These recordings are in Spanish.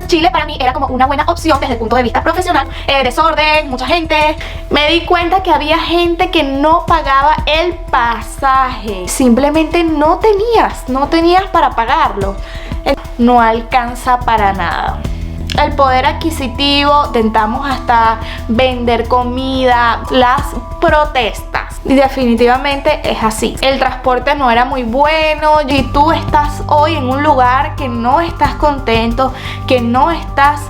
Chile para mí era como una buena opción desde el punto de vista profesional. Desorden, mucha gente. Me di cuenta que había gente que no pagaba el pasaje. Simplemente no tenías para pagarlo. No alcanza para nada. El poder adquisitivo, intentamos hasta vender comida, las protestas. Y definitivamente es así. El transporte no era muy bueno y tú estás hoy en un lugar que no estás contento, que no estás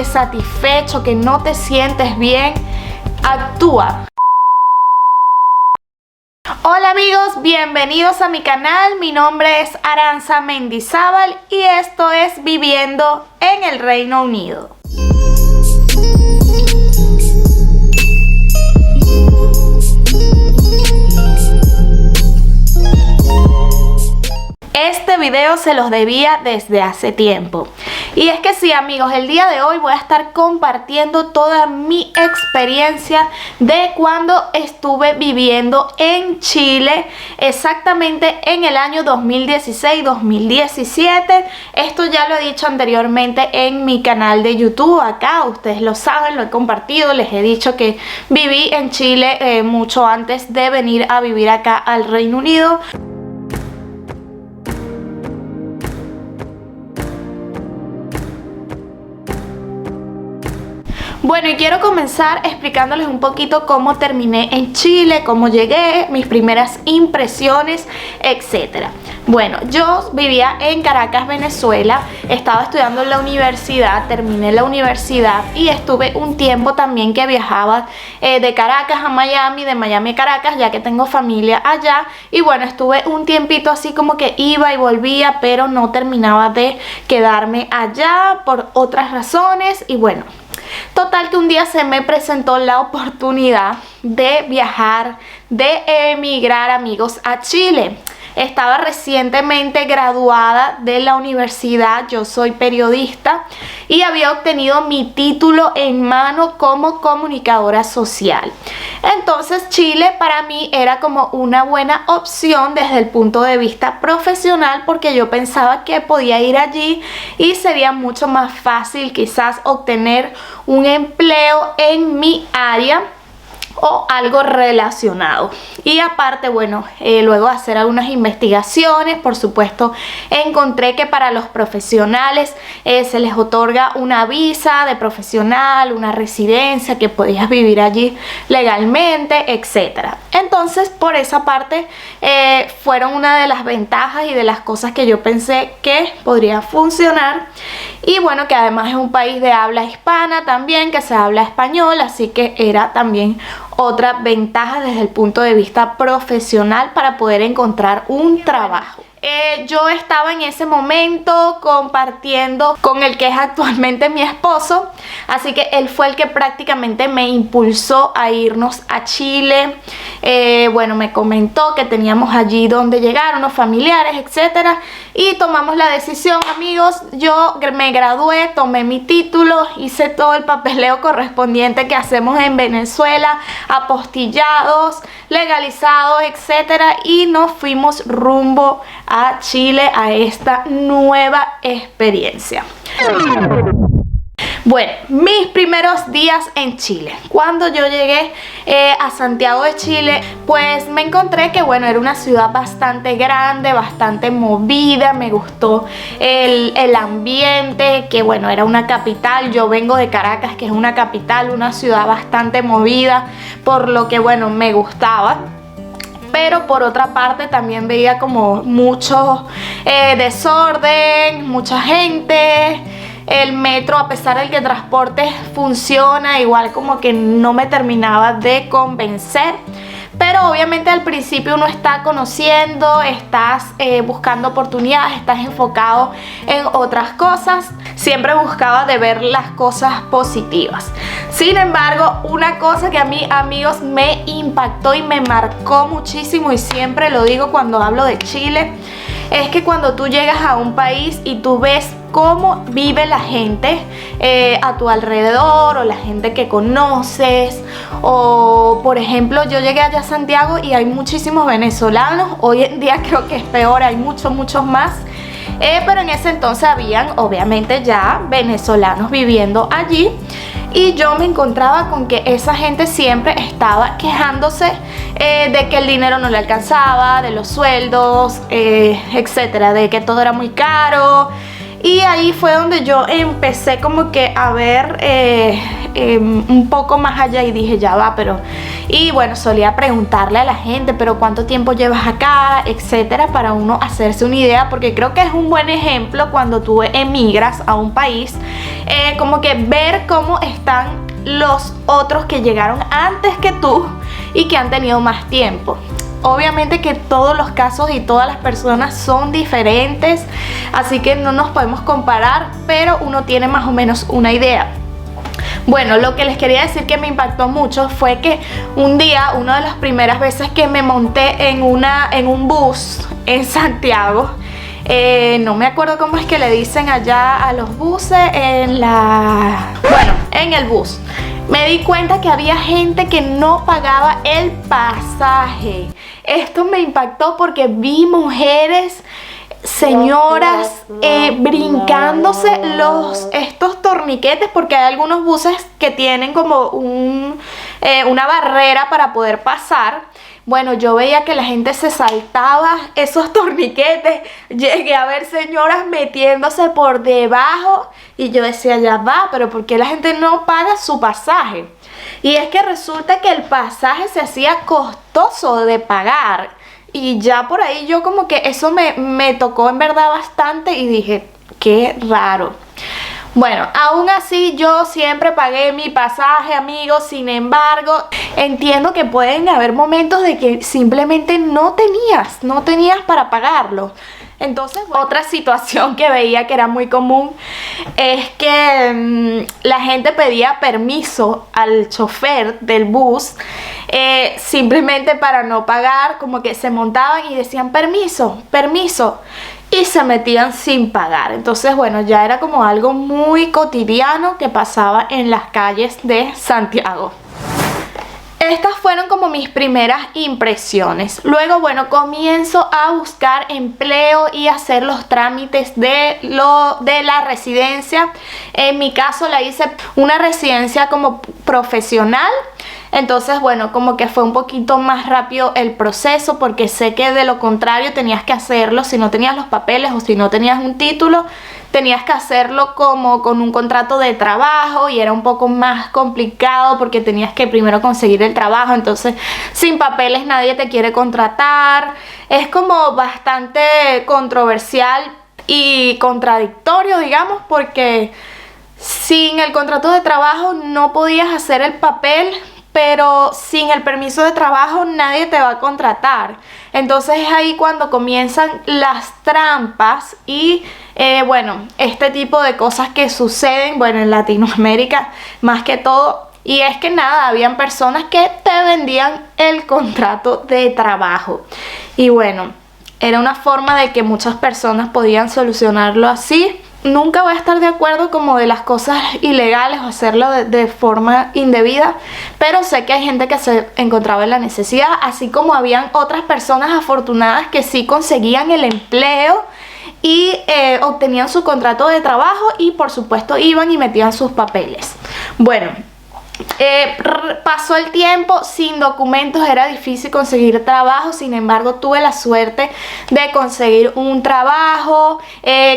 satisfecho, que no te sientes bien. Actúa. Hola amigos, bienvenidos a mi canal. Mi nombre es Aranza Mendizábal y esto es Viviendo en el Reino Unido. Este video se los debía desde hace tiempo. Y es que sí amigos, el día de hoy voy a estar compartiendo toda mi experiencia de cuando estuve viviendo en Chile, exactamente en el año 2016-2017. Esto ya lo he dicho anteriormente en mi canal de YouTube, acá ustedes lo saben, lo he compartido, les he dicho que viví en Chile mucho antes de venir a vivir acá al Reino Unido. Bueno, y quiero comenzar explicándoles un poquito cómo terminé en Chile, cómo llegué, mis primeras impresiones, etc. Bueno, yo vivía en Caracas, Venezuela, estaba estudiando en la universidad, terminé la universidad y estuve un tiempo también que viajaba de Caracas a Miami, de Miami a Caracas, ya que tengo familia allá. Y bueno, estuve un tiempito así como que iba y volvía, pero no terminaba de quedarme allá por otras razones. Y bueno, total que un día se me presentó la oportunidad de viajar, de emigrar amigos a Chile. Estaba recientemente graduada de la universidad, yo soy periodista y había obtenido mi título en mano como comunicadora social. Entonces Chile para mí era como una buena opción desde el punto de vista profesional, porque yo pensaba que podía ir allí y sería mucho más fácil quizás obtener un empleo en mi área o algo relacionado. Y aparte, bueno, luego de hacer algunas investigaciones, por supuesto, encontré que para los profesionales se les otorga una visa de profesional, una residencia, que podías vivir allí legalmente, etcétera. Entonces, por esa parte, fueron una de las ventajas y de las cosas que yo pensé que podría funcionar. Y bueno, que además es un país de habla hispana también, que se habla español, así que era también otra ventaja desde el punto de vista profesional para poder encontrar un trabajo. Yo estaba en ese momento compartiendo con el que es actualmente mi esposo, así que él fue el que prácticamente me impulsó a irnos a Chile. Bueno, me comentó que teníamos allí donde llegar, unos familiares, etcétera, y tomamos la decisión amigos. Yo me gradué, tomé mi título, hice todo el papeleo correspondiente que hacemos en Venezuela, apostillados, legalizados, etcétera, y nos fuimos rumbo a Chile, a esta nueva experiencia. Bueno, mis primeros días en Chile. Cuando yo llegué a Santiago de Chile, pues me encontré que bueno, era una ciudad bastante grande, bastante movida. Me gustó el ambiente, que bueno, era una capital. Yo vengo de Caracas, que es una capital, una ciudad bastante movida, por lo que bueno, me gustaba. Pero por otra parte también veía como mucho desorden, mucha gente. El metro, a pesar de que el transporte funciona, igual como que no me terminaba de convencer. Pero obviamente al principio uno está conociendo, estás buscando oportunidades, estás enfocado en otras cosas. Siempre buscaba de ver las cosas positivas. Sin embargo, una cosa que a mí, amigos, me impactó y me marcó muchísimo, y siempre lo digo cuando hablo de Chile, es que cuando tú llegas a un país y tú ves cómo vive la gente a tu alrededor, o la gente que conoces, o por ejemplo yo llegué allá a Santiago y hay muchísimos venezolanos. Hoy en día creo que es peor, hay muchos más. pero en ese entonces habían obviamente ya venezolanos viviendo allí. Y yo me encontraba con que esa gente siempre estaba quejándose de que el dinero no le alcanzaba, de los sueldos, etcétera, de que todo era muy caro. Y ahí fue donde yo empecé como que a ver un poco más allá y dije, ya va, pero... Y bueno, solía preguntarle a la gente, pero ¿cuánto tiempo llevas acá? Etcétera, para uno hacerse una idea, porque creo que es un buen ejemplo cuando tú emigras a un país, como que ver cómo están los otros que llegaron antes que tú y que han tenido más tiempo. Obviamente que todos los casos y todas las personas son diferentes, así que no nos podemos comparar, pero uno tiene más o menos una idea. Bueno, lo que les quería decir que me impactó mucho fue que un día, una de las primeras veces que me monté en un bus en Santiago, no me acuerdo cómo es que le dicen allá a los buses, en el bus. Me di cuenta que había gente que no pagaba el pasaje. Esto me impactó porque vi mujeres, señoras, brincándose estos torniquetes, porque hay algunos buses que tienen como una barrera para poder pasar. Bueno, yo veía que la gente se saltaba esos torniquetes. Llegué a ver señoras metiéndose por debajo y yo decía, ya va, pero ¿por qué la gente no paga su pasaje? Y es que resulta que el pasaje se hacía costoso de pagar. Y ya por ahí yo como que eso me tocó en verdad bastante y dije, qué raro. Bueno, aún así yo siempre pagué mi pasaje, amigos. Sin embargo, entiendo que pueden haber momentos de que simplemente no tenías para pagarlo. Entonces, otra situación que veía que era muy común es que la gente pedía permiso al chofer del bus simplemente para no pagar, como que se montaban y decían permiso, permiso, y se metían sin pagar. Entonces, bueno, ya era como algo muy cotidiano que pasaba en las calles de Santiago. Estas fueron como mis primeras impresiones. Luego, bueno, comienzo a buscar empleo y hacer los trámites de la residencia. En mi caso la hice una residencia como profesional. Entonces, bueno, como que fue un poquito más rápido el proceso, porque sé que de lo contrario tenías que hacerlo si no tenías los papeles o si no tenías un título. Tenías que hacerlo como con un contrato de trabajo y era un poco más complicado porque tenías que primero conseguir el trabajo. Entonces, sin papeles nadie te quiere contratar. Es como bastante controversial y contradictorio, digamos, porque sin el contrato de trabajo no podías hacer el papel, pero sin el permiso de trabajo nadie te va a contratar. Entonces es ahí cuando comienzan las trampas y bueno, este tipo de cosas que suceden, bueno, en Latinoamérica más que todo. Y es que nada, habían personas que te vendían el contrato de trabajo. Y bueno, era una forma de que muchas personas podían solucionarlo así. Nunca voy a estar de acuerdo como de las cosas ilegales o hacerlo de forma indebida, pero sé que hay gente que se encontraba en la necesidad, así como habían otras personas afortunadas que sí conseguían el empleo y obtenían su contrato de trabajo y por supuesto iban y metían sus papeles. Bueno, pasó el tiempo, sin documentos era difícil conseguir trabajo. Sin embargo, tuve la suerte de conseguir un trabajo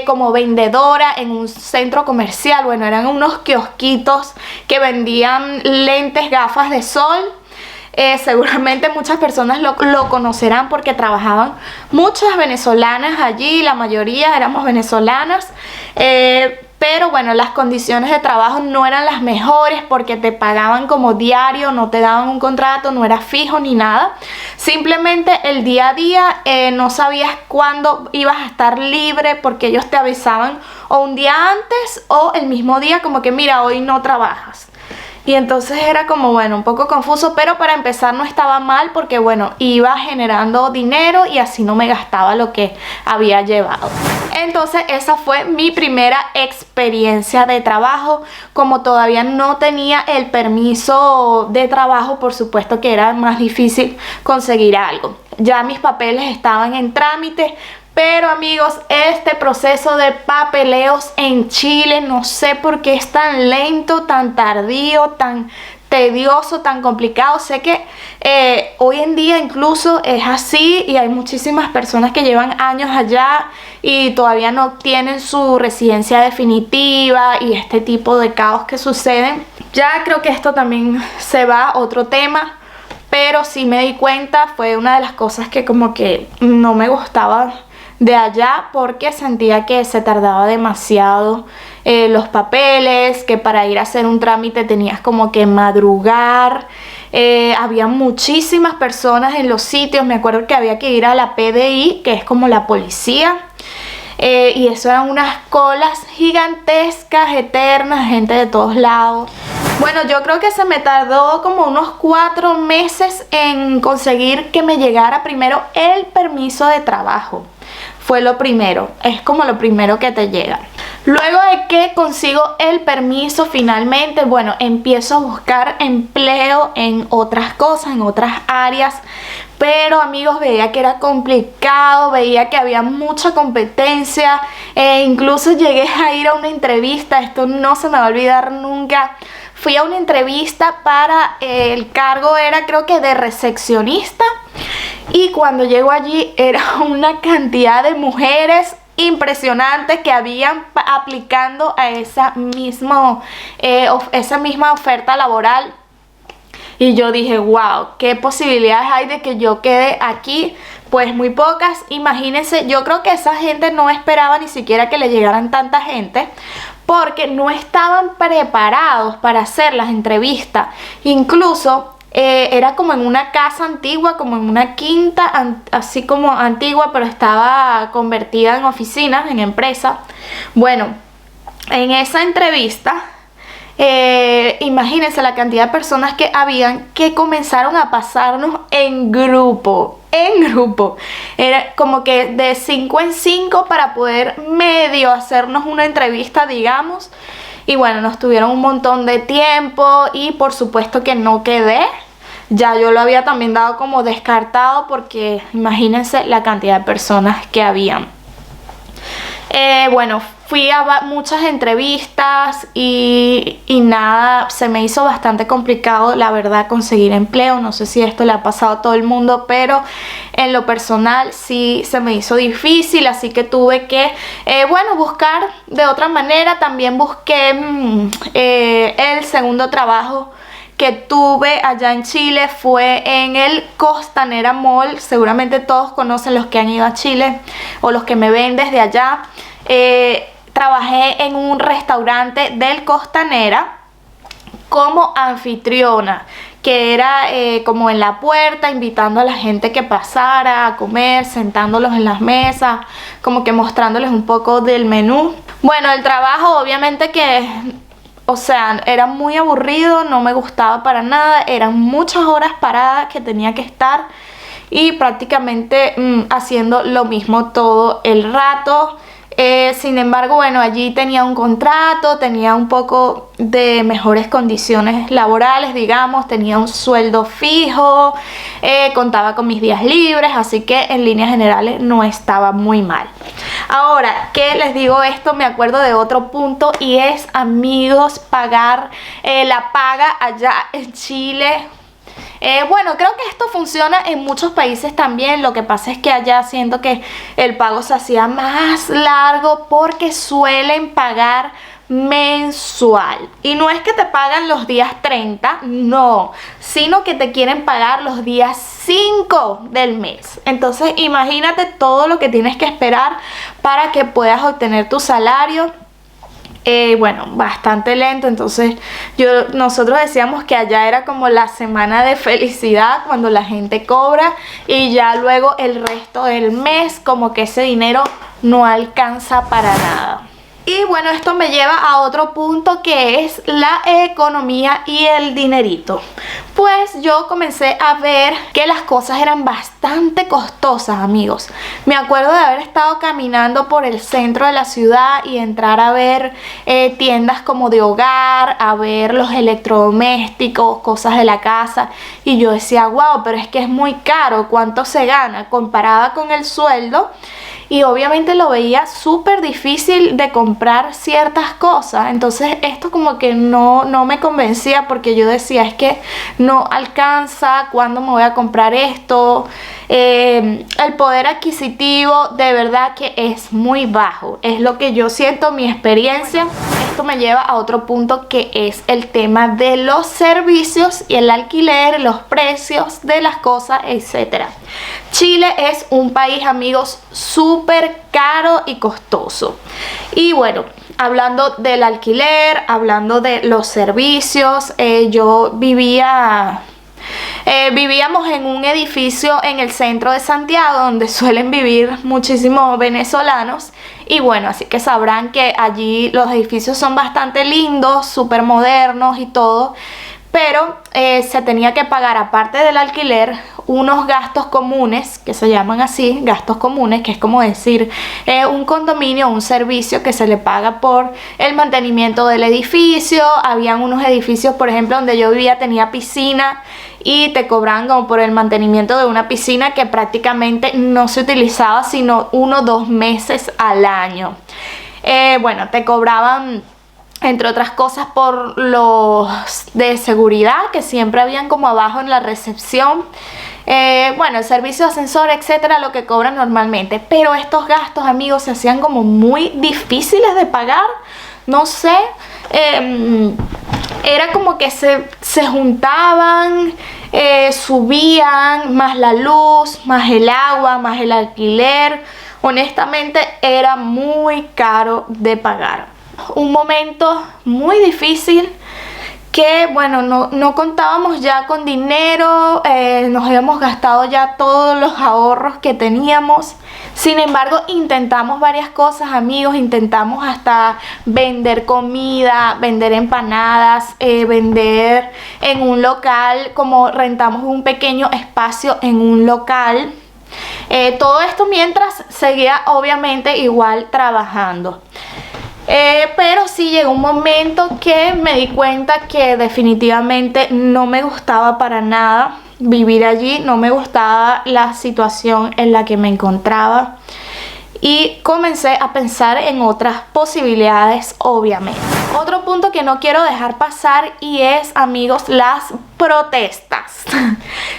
como vendedora en un centro comercial. Bueno, eran unos kiosquitos que vendían lentes, gafas de sol. Seguramente muchas personas lo conocerán porque trabajaban muchas venezolanas allí, la mayoría éramos venezolanas. Pero bueno, las condiciones de trabajo no eran las mejores porque te pagaban como diario, no te daban un contrato, no era fijo ni nada. Simplemente el día a día no sabías cuándo ibas a estar libre porque ellos te avisaban o un día antes o el mismo día, como que mira, hoy no trabajas. Y entonces era como, bueno, un poco confuso, pero para empezar no estaba mal porque, bueno, iba generando dinero y así no me gastaba lo que había llevado. Entonces esa fue mi primera experiencia de trabajo. Como todavía no tenía el permiso de trabajo, por supuesto que era más difícil conseguir algo. Ya mis papeles estaban en trámite, Pero amigos, este proceso de papeleos en Chile, no sé por qué es tan lento, tan tardío, tan tedioso, tan complicado. Sé que hoy en día incluso es así y hay muchísimas personas que llevan años allá y todavía no obtienen su residencia definitiva y este tipo de caos que suceden. Ya creo que esto también se va a otro tema, pero sí me di cuenta, fue una de las cosas que como que no me gustaba de allá, porque sentía que se tardaba demasiado los papeles, que para ir a hacer un trámite tenías como que madrugar. Había muchísimas personas en los sitios. Me acuerdo que había que ir a la PDI, que es como la policía, y eso eran unas colas gigantescas, eternas, gente de todos lados. Bueno, yo creo que se me tardó como unos 4 meses en conseguir que me llegara primero el permiso de trabajo. Fue lo primero, es como lo primero que te llega. Luego de que consigo el permiso finalmente, bueno, empiezo a buscar empleo en otras cosas, en otras áreas. Pero amigos, veía que era complicado, veía que había mucha competencia. Incluso llegué a ir a una entrevista, esto no se me va a olvidar nunca. Fui a una entrevista para el cargo, era creo que de recepcionista. Y cuando llego allí era una cantidad de mujeres impresionantes que habían aplicando a esa misma oferta laboral. Y yo dije, wow, qué posibilidades hay de que yo quede aquí. Pues muy pocas. Imagínense, yo creo que esa gente no esperaba ni siquiera que le llegaran tanta gente, porque no estaban preparados para hacer las entrevistas. Incluso era como en una casa antigua, como en una quinta, así como antigua, pero estaba convertida en oficinas, en empresa. Bueno, en esa entrevista, imagínense la cantidad de personas que habían, que comenzaron a pasarnos en grupo. Era como que de 5 en 5 para poder medio hacernos una entrevista, digamos. Y bueno, nos tuvieron un montón de tiempo y por supuesto que no quedé. Ya yo lo había también dado como descartado, porque imagínense la cantidad de personas que habían. Bueno, fui a muchas entrevistas y nada, se me hizo bastante complicado, la verdad, conseguir empleo. No sé si esto le ha pasado a todo el mundo, pero en lo personal sí se me hizo difícil, así que tuve que, bueno, buscar de otra manera. También busqué el segundo trabajo que tuve allá en Chile, fue en el Costanera Mall. Seguramente todos conocen, los que han ido a Chile o los que me ven desde allá. Trabajé en un restaurante del Costanera como anfitriona, que era como en la puerta, invitando a la gente que pasara a comer, sentándolos en las mesas, como que mostrándoles un poco del menú. Bueno, el trabajo obviamente que, o sea, era muy aburrido, no me gustaba para nada, eran muchas horas paradas que tenía que estar y prácticamente haciendo lo mismo todo el rato. Sin embargo, bueno, allí tenía un contrato, tenía un poco de mejores condiciones laborales, digamos, tenía un sueldo fijo, contaba con mis días libres, así que en líneas generales no estaba muy mal. Ahora, ¿qué les digo esto? Me acuerdo de otro punto y es, amigos, pagar la paga allá en Chile. Bueno, creo que esto funciona en muchos países también. Lo que pasa es que allá siento que el pago se hacía más largo porque suelen pagar mensual. Y no es que te pagan los días 30, no, sino que te quieren pagar los días 5 del mes. Entonces imagínate todo lo que tienes que esperar para que puedas obtener tu salario. Bueno, bastante lento. Entonces nosotros decíamos que allá era como la semana de felicidad, cuando la gente cobra, y ya luego el resto del mes como que ese dinero no alcanza para nada. Y bueno, esto me lleva a otro punto, que es la economía y el dinerito. Pues yo comencé a ver que las cosas eran bastante costosas, amigos. Me acuerdo de haber estado caminando por el centro de la ciudad y entrar a ver tiendas como de hogar, a ver los electrodomésticos, cosas de la casa. Y yo decía, wow, pero es que es muy caro, ¿cuánto se gana comparada con el sueldo? y obviamente lo veía súper difícil de comprar ciertas cosas. Entonces esto como que no me convencía, porque yo decía, es que no alcanza, ¿cuándo me voy a comprar esto? El poder adquisitivo de verdad que es muy bajo, es lo que yo siento, mi experiencia. Esto me lleva a otro punto, que es el tema de los servicios y el alquiler, los precios de las cosas, etcétera. Chile es un país, amigos, súper caro y costoso. Y bueno, hablando del alquiler, hablando de los servicios, vivíamos en un edificio en el centro de Santiago, donde suelen vivir muchísimos venezolanos. Y bueno, así que sabrán que allí los edificios son bastante lindos, súper modernos y todo. Pero se tenía que pagar, aparte del alquiler, unos gastos comunes, que se llaman así, gastos comunes, que es como decir un condominio, un servicio que se le paga por el mantenimiento del edificio. Habían unos edificios, por ejemplo, donde yo vivía, tenía piscina, y te cobraban como por el mantenimiento de una piscina que prácticamente no se utilizaba sino 1 o 2 meses al año. Bueno, te cobraban, entre otras cosas, por los de seguridad que siempre habían como abajo en la recepción. Bueno, el servicio de ascensor, etcétera, lo que cobran normalmente. Pero estos gastos, amigos, se hacían como muy difíciles de pagar. No sé, era como que se juntaban, subían, más la luz, más el agua, más el alquiler. Honestamente era muy caro de pagar. Un momento muy difícil, que bueno, no contábamos ya con dinero, nos habíamos gastado ya todos los ahorros que teníamos. Sin embargo, intentamos varias cosas, amigos. Intentamos hasta vender comida, vender empanadas, vender en un local, como rentamos un pequeño espacio en un local. Todo esto mientras seguía obviamente igual trabajando. Pero sí llegó un momento que me di cuenta que definitivamente no me gustaba para nada vivir allí, no me gustaba la situación en la que me encontraba, y comencé a pensar en otras posibilidades, obviamente. Otro punto que no quiero dejar pasar, y es, amigos, las protestas.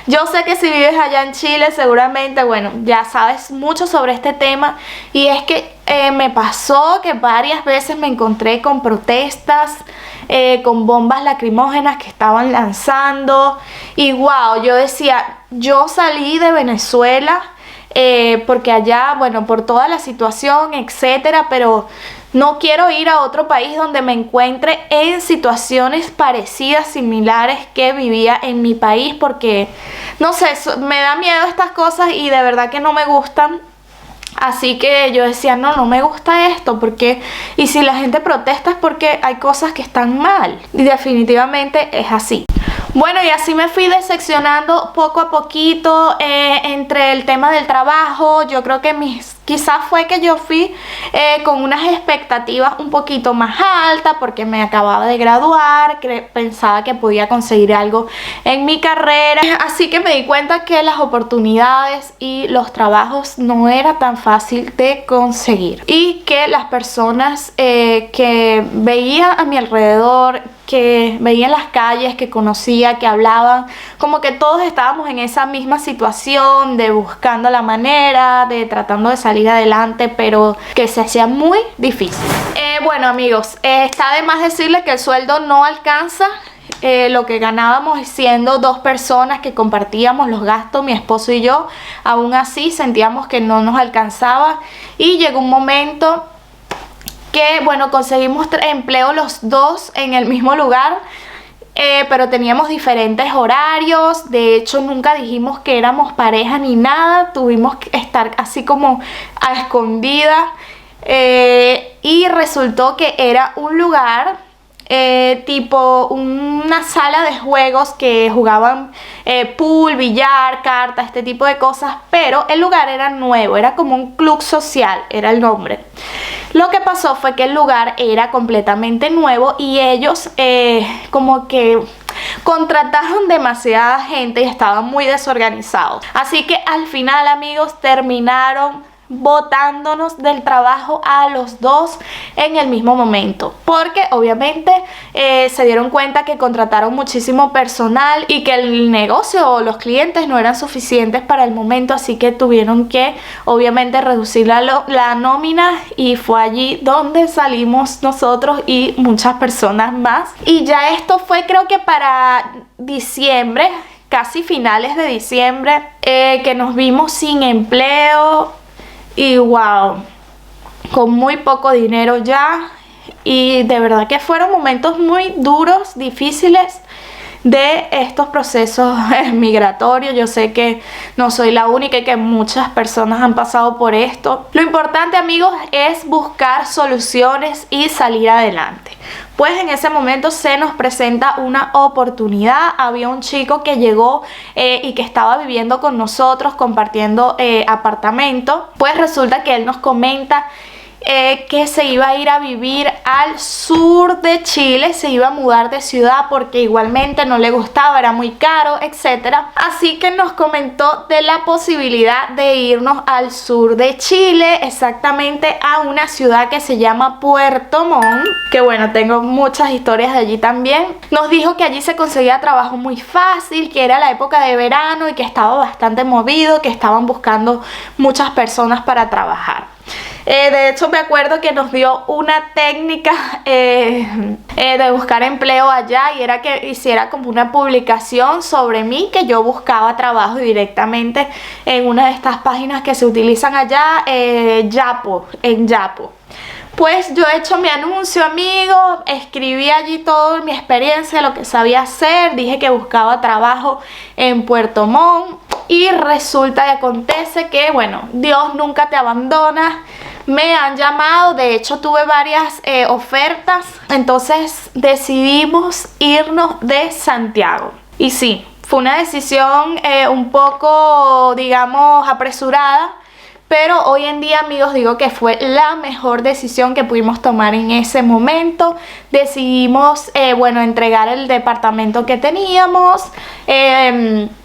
Yo sé que si vives allá en Chile, seguramente, bueno, ya sabes mucho sobre este tema, y es que me pasó que varias veces me encontré con protestas, con bombas lacrimógenas que estaban lanzando, y wow, yo decía, yo salí de Venezuela porque allá, bueno, por toda la situación, etcétera, pero no quiero ir a otro país donde me encuentre en situaciones parecidas, similares que vivía en mi país, porque no sé, me da miedo estas cosas y de verdad que no me gustan. Así que yo decía, no me gusta esto, porque y si la gente protesta es porque hay cosas que están mal, y definitivamente es así. Bueno, y así me fui decepcionando poco a poquito entre el tema del trabajo. Yo creo que quizás fue que yo fui con unas expectativas un poquito más altas, porque me acababa de graduar, pensaba que podía conseguir algo en mi carrera. Así que me di cuenta que las oportunidades y los trabajos no era tan fácil de conseguir, y que las personas que veía a mi alrededor, que veía en las calles, que conocía, que hablaban, como que todos estábamos en esa misma situación de buscando la manera, de tratando de salir adelante, pero que se hacía muy difícil. Bueno, amigos, está de más decirles que el sueldo no alcanza lo que ganábamos siendo 2 personas que compartíamos los gastos, mi esposo y yo. Aún así sentíamos que no nos alcanzaba, y llegó un momento que, bueno, conseguimos empleo los 2 en el mismo lugar, pero teníamos diferentes horarios. De hecho, nunca dijimos que éramos pareja ni nada, tuvimos que estar así como a escondidas, y resultó que era un lugar tipo una sala de juegos que jugaban pool, billar, cartas, este tipo de cosas, pero el lugar era nuevo, era como un club social, era el nombre. Lo que pasó fue que el lugar era completamente nuevo, y ellos como que contrataron demasiada gente y estaban muy desorganizados. Así que al final, amigos, terminaron botándonos del trabajo a los dos en el mismo momento, porque obviamente se dieron cuenta que contrataron muchísimo personal y que el negocio o los clientes no eran suficientes para el momento, así que tuvieron que obviamente reducir la nómina, y fue allí donde salimos nosotros y muchas personas más. Y ya esto fue, creo que para diciembre, casi finales de diciembre, que nos vimos sin empleo y wow, con muy poco dinero ya. Y de verdad que fueron momentos muy duros, difíciles, de estos procesos migratorios. Yo sé que no soy la única y que muchas personas han pasado por esto. Lo importante, amigos, es buscar soluciones y salir adelante. Pues en ese momento se nos presenta una oportunidad. Había un chico que llegó y que estaba viviendo con nosotros, compartiendo apartamento. Pues resulta que él nos comenta que se iba a ir a vivir al sur de Chile, se iba a mudar de ciudad porque igualmente no le gustaba, era muy caro, etcétera. Así que nos comentó de la posibilidad de irnos al sur de Chile, exactamente a una ciudad que se llama Puerto Montt, que bueno, tengo muchas historias de allí también. Nos dijo que allí se conseguía trabajo muy fácil, que era la época de verano y que estaba bastante movido, que estaban buscando muchas personas para trabajar. De hecho, me acuerdo que nos dio una técnica de buscar empleo allá, y era que hiciera como una publicación sobre mí, que yo buscaba trabajo directamente en una de estas páginas que se utilizan allá, Yapo, en Yapo. Pues yo he hecho mi anuncio, amigos, escribí allí toda mi experiencia, lo que sabía hacer, dije que buscaba trabajo en Puerto Montt, y resulta y acontece que, bueno, Dios nunca te abandona. Me han llamado, de hecho tuve varias ofertas, entonces decidimos irnos de Santiago. Y sí, fue una decisión un poco, digamos, apresurada, pero hoy en día, amigos, digo que fue la mejor decisión que pudimos tomar en ese momento. Decidimos, bueno, entregar el departamento que teníamos.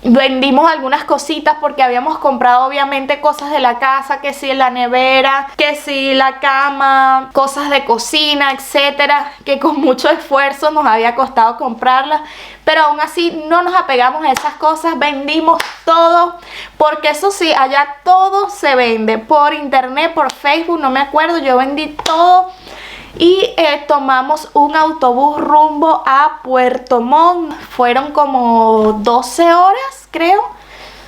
Vendimos algunas cositas porque habíamos comprado obviamente cosas de la casa, que si la nevera, que si la cama, cosas de cocina, etcétera, que con mucho esfuerzo nos había costado comprarlas. Pero aún así no nos apegamos a esas cosas, vendimos todo, porque eso sí, allá todo se vende por internet, por Facebook, no me acuerdo, yo vendí todo. Y tomamos un autobús rumbo a Puerto Montt. Fueron como 12 horas, creo.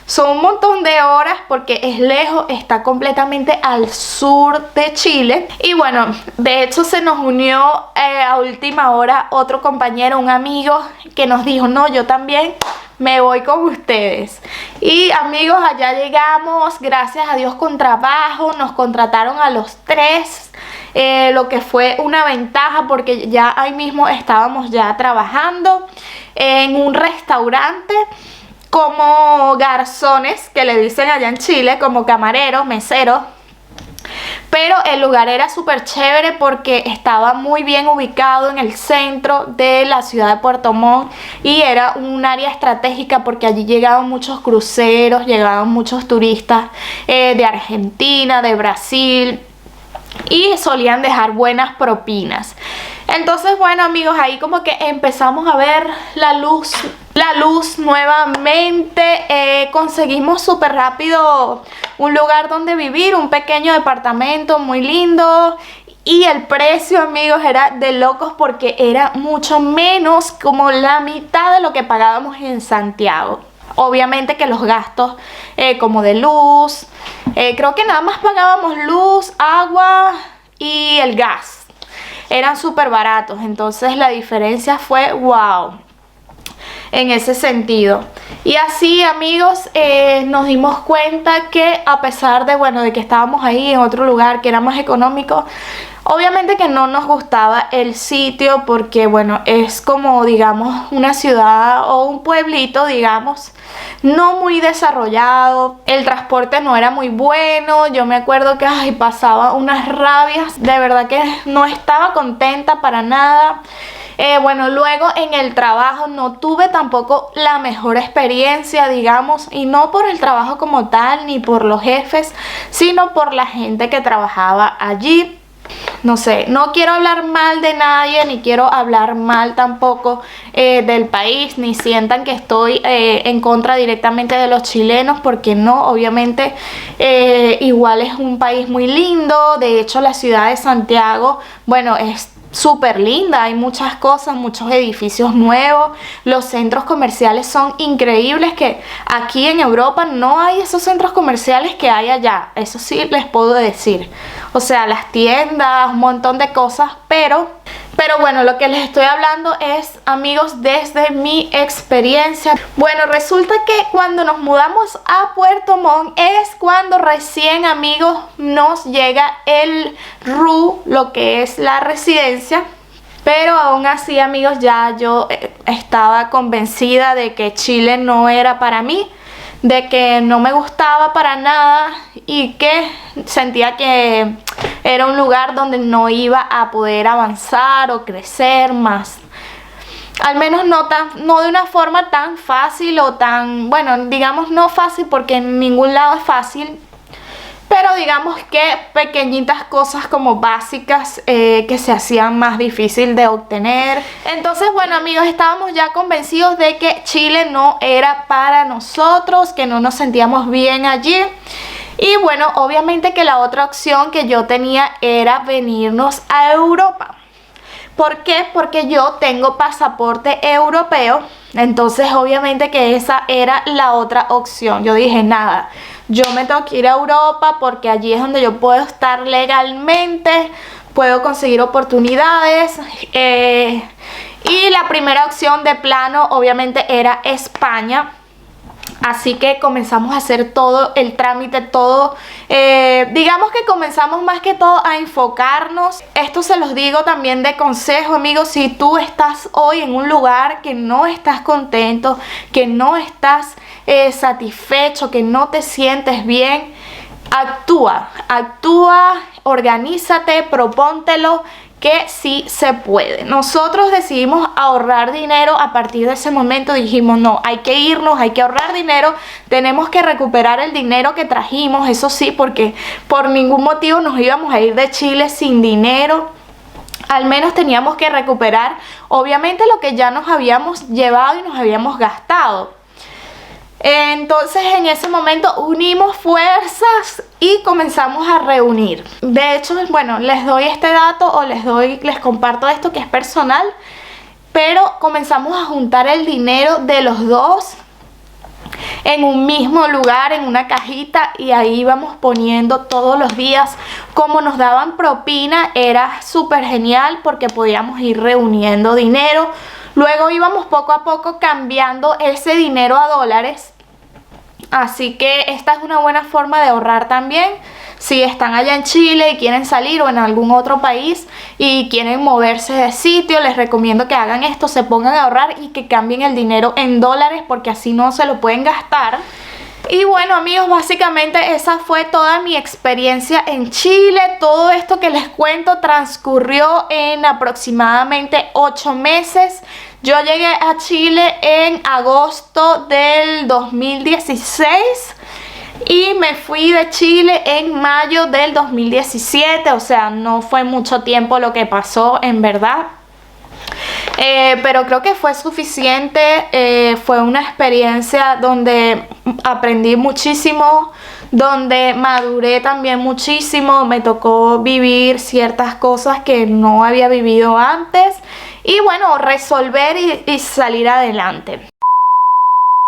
Son un montón de horas porque es lejos, está completamente al sur de Chile. Y bueno, de hecho se nos unió a última hora otro compañero, un amigo, que nos dijo, no, yo también me voy con ustedes. Y amigos, allá llegamos, gracias a Dios, con trabajo. Nos contrataron a los tres, lo que fue una ventaja porque ya ahí mismo estábamos ya trabajando en un restaurante como garzones, que le dicen allá en Chile, como camareros, meseros. Pero el lugar era súper chévere porque estaba muy bien ubicado en el centro de la ciudad de Puerto Montt, y era un área estratégica porque allí llegaban muchos cruceros, llegaban muchos turistas de Argentina, de Brasil, y solían dejar buenas propinas. Entonces, bueno, amigos, ahí como que empezamos a ver la luz nuevamente. Conseguimos súper rápido un lugar donde vivir, un pequeño departamento muy lindo. Y el precio, amigos, era de locos porque era mucho menos, como la mitad de lo que pagábamos en Santiago. Obviamente que los gastos como de luz, creo que nada más pagábamos luz, agua y el gas. Eran súper baratos, entonces la diferencia fue wow en ese sentido. Y así, amigos, nos dimos cuenta que a pesar de, bueno, de que estábamos ahí en otro lugar que era más económico, obviamente que no nos gustaba el sitio porque, bueno, es como, digamos, una ciudad o un pueblito, digamos, no muy desarrollado. El transporte no era muy bueno. Yo me acuerdo que pasaba unas rabias. De verdad que no estaba contenta para nada. Bueno, luego en el trabajo no tuve tampoco la mejor experiencia, digamos, y no por el trabajo como tal, ni por los jefes, sino por la gente que trabajaba allí. No sé, no quiero hablar mal de nadie, ni quiero hablar mal tampoco del país, ni sientan que estoy en contra directamente de los chilenos, porque no, obviamente igual es un país muy lindo. De hecho, la ciudad de Santiago, bueno, es súper linda, hay muchas cosas, muchos edificios nuevos, los centros comerciales son increíbles, que aquí en Europa no hay esos centros comerciales que hay allá, eso sí les puedo decir. O sea, las tiendas, un montón de cosas, pero bueno, lo que les estoy hablando es, amigos, desde mi experiencia. Bueno, resulta que cuando nos mudamos a Puerto Montt es cuando recién, amigos, nos llega el RU, lo que es la residencia. Pero aún así, amigos, ya yo estaba convencida de que Chile no era para mí, de que no me gustaba para nada y que sentía que era un lugar donde no iba a poder avanzar o crecer más. Al menos no de una forma tan fácil o tan, bueno, digamos no fácil, porque en ningún lado es fácil, pero digamos que pequeñitas cosas como básicas que se hacían más difícil de obtener. Entonces, bueno, amigos, estábamos ya convencidos de que Chile no era para nosotros, que no nos sentíamos bien allí. Y bueno, obviamente que la otra opción que yo tenía era venirnos a Europa. ¿Por qué? Porque yo tengo pasaporte europeo, entonces obviamente que esa era la otra opción. Yo dije, nada, yo me tengo que ir a Europa porque allí es donde yo puedo estar legalmente, puedo conseguir oportunidades. Y la primera opción de plano obviamente era España. Así que comenzamos a hacer todo el trámite, todo, digamos que comenzamos más que todo a enfocarnos. Esto se los digo también de consejo, amigos, si tú estás hoy en un lugar que no estás contento, que no estás satisfecho, que no te sientes bien, actúa, organízate, propóntelo, que sí se puede. Nosotros decidimos ahorrar dinero. A partir de ese momento dijimos, no, hay que irnos, hay que ahorrar dinero, tenemos que recuperar el dinero que trajimos, eso sí, porque por ningún motivo nos íbamos a ir de Chile sin dinero. Al menos teníamos que recuperar, obviamente, lo que ya nos habíamos llevado y nos habíamos gastado. Entonces en ese momento unimos fuerzas y comenzamos a reunir. De hecho, bueno, les doy este dato o les comparto esto que es personal, pero comenzamos a juntar el dinero de los dos en un mismo lugar, en una cajita, y ahí íbamos poniendo todos los días. Como nos daban propina, era súper genial porque podíamos ir reuniendo dinero. Luego íbamos poco a poco cambiando ese dinero a dólares. Así que esta es una buena forma de ahorrar también. Si están allá en Chile y quieren salir, o en algún otro país y quieren moverse de sitio, les recomiendo que hagan esto, se pongan a ahorrar y que cambien el dinero en dólares, porque así no se lo pueden gastar. Y bueno, amigos, básicamente esa fue toda mi experiencia en Chile. Todo esto que les cuento transcurrió en aproximadamente 8 meses. Yo llegué a Chile en agosto del 2016 y me fui de Chile en mayo del 2017. O sea, no fue mucho tiempo lo que pasó, en verdad. Pero creo que fue suficiente. Fue una experiencia donde aprendí muchísimo, donde maduré también muchísimo. Me tocó vivir ciertas cosas que no había vivido antes y bueno, resolver y salir adelante.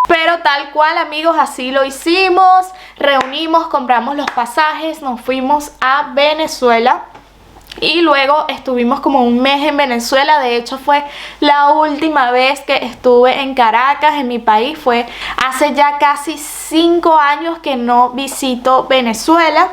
Pero tal cual, amigos, así lo hicimos. Reunimos, compramos los pasajes, nos fuimos a Venezuela. Y luego estuvimos como un mes en Venezuela. De hecho, fue la última vez que estuve en Caracas, en mi país. Fue hace ya casi 5 años que no visito Venezuela.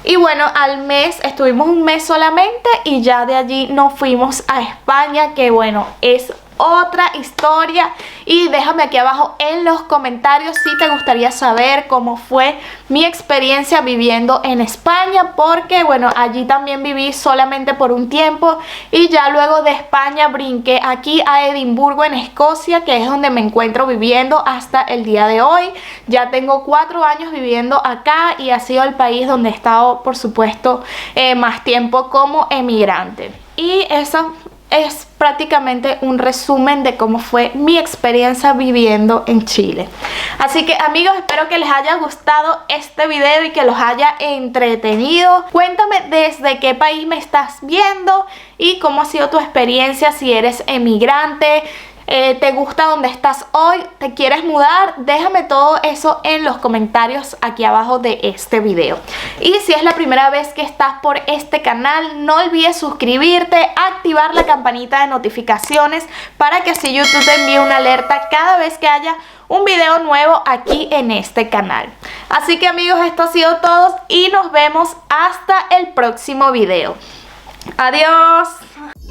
Y bueno, al mes, estuvimos un mes solamente y ya de allí nos fuimos a España, que bueno, es otra historia y déjame aquí abajo en los comentarios si te gustaría saber cómo fue mi experiencia viviendo en España, porque bueno, allí también viví solamente por un tiempo y ya luego de España brinqué aquí a Edimburgo en Escocia, que es donde me encuentro viviendo hasta el día de hoy. Ya tengo 4 años viviendo acá y ha sido el país donde he estado, por supuesto, más tiempo como emigrante. Y eso es prácticamente un resumen de cómo fue mi experiencia viviendo en Chile. Así que amigos, espero que les haya gustado este video y que los haya entretenido. Cuéntame desde qué país me estás viendo y cómo ha sido tu experiencia, si eres emigrante. ¿Te gusta donde estás hoy? ¿Te quieres mudar? Déjame todo eso en los comentarios aquí abajo de este video. Y si es la primera vez que estás por este canal, no olvides suscribirte, activar la campanita de notificaciones para que así YouTube te envíe una alerta cada vez que haya un video nuevo aquí en este canal. Así que amigos, esto ha sido todo y nos vemos hasta el próximo video. Adiós.